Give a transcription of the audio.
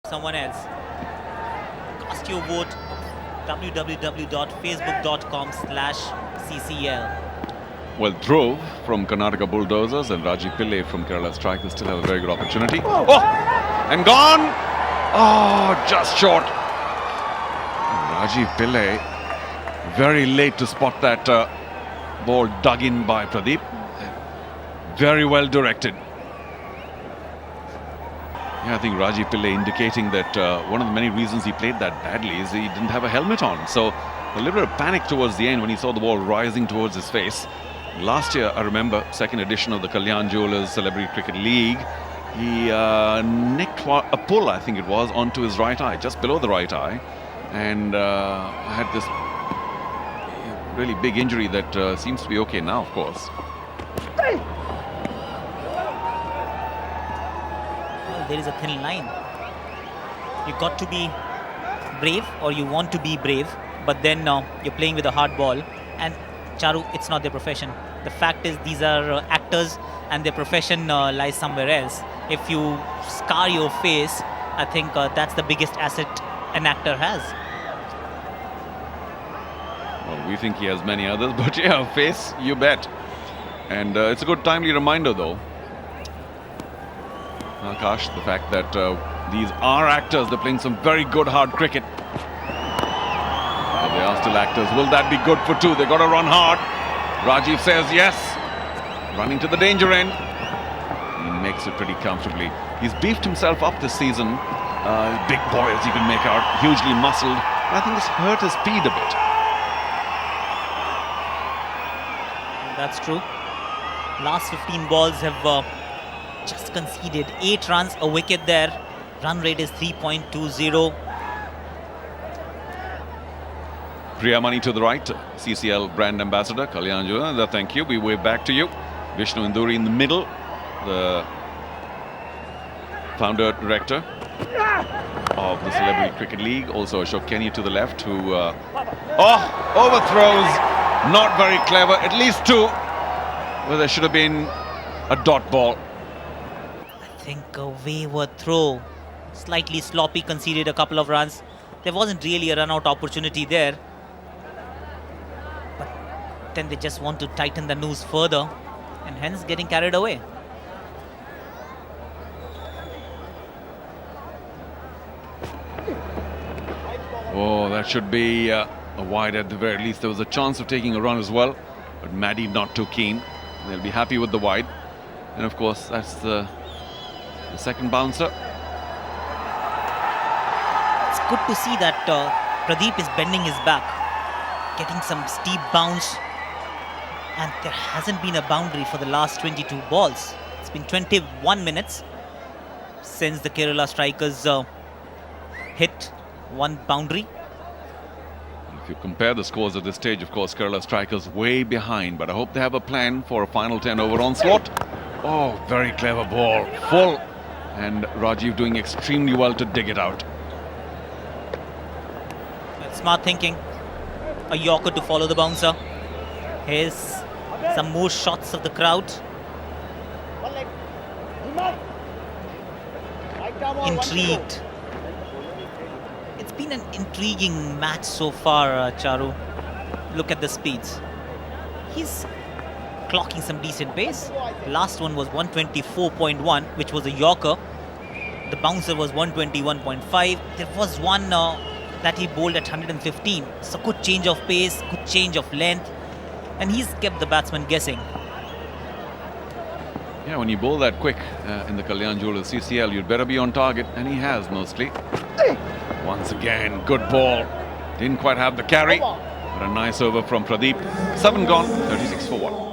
someone else. Cast your vote www.facebook.com/CCL. Well, Dhruv from Karnataka Bulldozers and Rajeev Pillai from Kerala Strikers still have a very good opportunity. Oh! And gone! Oh, just short. Rajeev Pillai very late to spot that ball dug in by Pradeep. Very well directed. Yeah, I think Rajeev Pillai indicating that one of the many reasons he played that badly is he didn't have a helmet on. So a little bit of panic towards the end when he saw the ball rising towards his face. Last year, I remember, second edition of the Karnataka Bulldozers Celebrity Cricket League, he nicked a pull, I think it was, onto his right eye, just below the right eye, and had this really big injury that seems to be okay now, of course. Well, there is a thin line. You got to be brave, or you want to be brave, but then you're playing with a hard ball. And Charu, it's not their profession. The fact is, these are actors, and their profession lies somewhere else. If you scar your face, I think that's the biggest asset an actor has. Well, we think he has many others, but yeah, face, you bet. And it's a good timely reminder, though, Akash, the fact that these are actors. They're playing some very good hard cricket. They are still actors. Will that be good for two? They've got to run hard. Rajeev says yes. Running to the danger end. He makes it pretty comfortably. He's beefed himself up this season. Big boy, as you can make out. Hugely muscled. But I think it's hurt his speed a bit. That's true. Last 15 balls have just conceded 8 runs, a wicket there. Run rate is 3.20. Priyamani to the right, CCL brand ambassador, Kalyan, thank you. We wave back to you. Vishnu Induri in the middle, the founder director of the Celebrity Cricket League. Also Ashok Kenny to the left, who overthrows. Not very clever. At least 2. Well, there should have been a dot ball. I think a wayward throw. Slightly sloppy, conceded a couple of runs. There wasn't really a run-out opportunity there. But then they just want to tighten the noose further, and hence getting carried away. Oh, that should be a wide at the very least. There was a chance of taking a run as well, but Maddie not too keen. They'll be happy with the wide. And of course, that's the second bouncer. It's good to see that Pradeep is bending his back, getting some steep bounce, and there hasn't been a boundary for the last 22 balls. It's been 21 minutes since the Kerala Strikers hit one boundary. If you compare the scores at this stage, of course, Kerala Strikers way behind, but I hope they have a plan for a final 10 over onslaught. Oh, very clever ball, full, and Rajeev doing extremely well to dig it out. Smart thinking. A Yorker to follow the bouncer. Here's some more shots of the crowd. Intrigued. It's been an intriguing match so far, Charu. Look at the speeds. He's clocking some decent pace. The last one was 124.1, which was a Yorker. The bouncer was 121.5. There was one that he bowled at 115. So good change of pace, good change of length, and he's kept the batsman guessing. Yeah, when you bowl that quick in the Kalyan Jewelers CCL, you'd better be on target, and he has mostly. Once again, good ball. Didn't quite have the carry, but a nice over from Pradeep. 7 gone, 36 for 1.